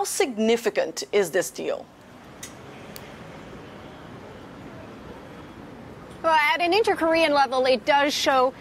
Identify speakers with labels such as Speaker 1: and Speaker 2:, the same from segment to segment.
Speaker 1: How significant is this deal?
Speaker 2: Well, at an inter-Korean level, it does show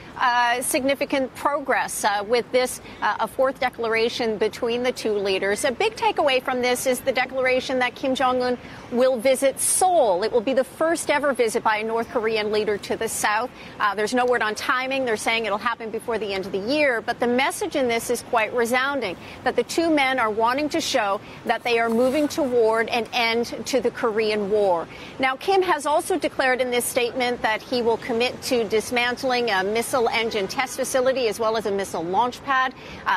Speaker 2: significant progress with this, a fourth declaration between the two leaders. A big takeaway from this is the declaration that Kim Jong-un will visit Seoul. It will be the first ever visit by a North Korean leader to the south. There's no word on timing. They're saying it'll happen before the end of the year. But the message in this is quite resounding, that the two men are wanting to show that they are moving toward an end to the Korean War. Now, Kim has also declared in this statement that he will commit to dismantling a missile engine test facility as well as a missile launch pad.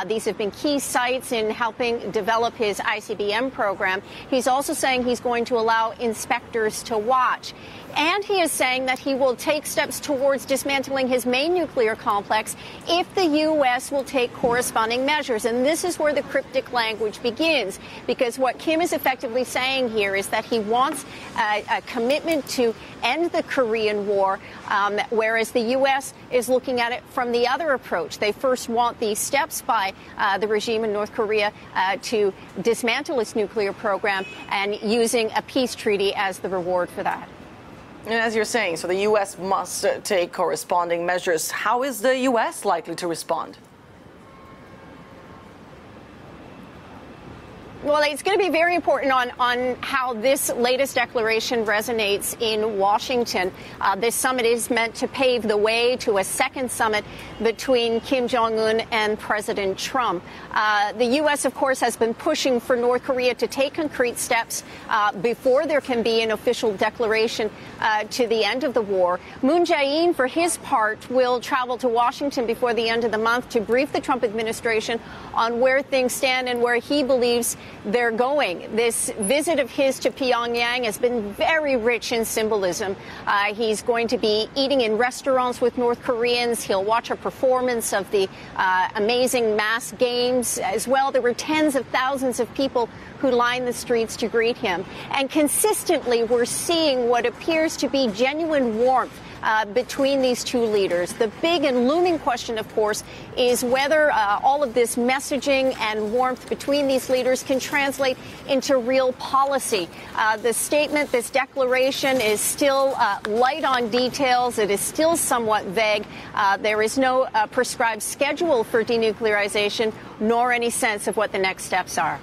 Speaker 2: These have been key sites in helping develop his ICBM program. He's also saying he's going to allow inspectors to watch. And he is saying that he will take steps towards dismantling his main nuclear complex if the U.S. will take corresponding measures. And this is where the cryptic language begins, because what Kim is effectively saying here is that he wants a commitment to end the Korean War, whereas the U.S. is looking at it from the other approach. They first want these steps by the regime in North Korea to dismantle its nuclear program, and using a peace treaty as the reward for that.
Speaker 1: And as you're saying, so the U.S. must take corresponding measures. How is the U.S. likely to respond?
Speaker 2: Well, it's going to be very important on how this latest declaration resonates in Washington. This summit is meant to pave the way to a second summit between Kim Jong-un and President Trump. The U.S., of course, has been pushing for North Korea to take concrete steps before there can be an official declaration to the end of the war. Moon Jae-in, for his part, will travel to Washington before the end of the month to brief the Trump administration on where things stand and where he believes they're going. This visit of his to Pyongyang has been very rich in symbolism. He's going to be eating in restaurants with North Koreans. He'll watch a performance of the amazing mass games as well. There were tens of thousands of people who lined the streets to greet him. And consistently, we're seeing what appears to be genuine warmth between these two leaders. The big and looming question, of course, is whether all of this messaging and warmth between these leaders can translate into real policy. The statement, this declaration, is still light on details. It is still somewhat vague. There is no prescribed schedule for denuclearization, nor any sense of what the next steps are.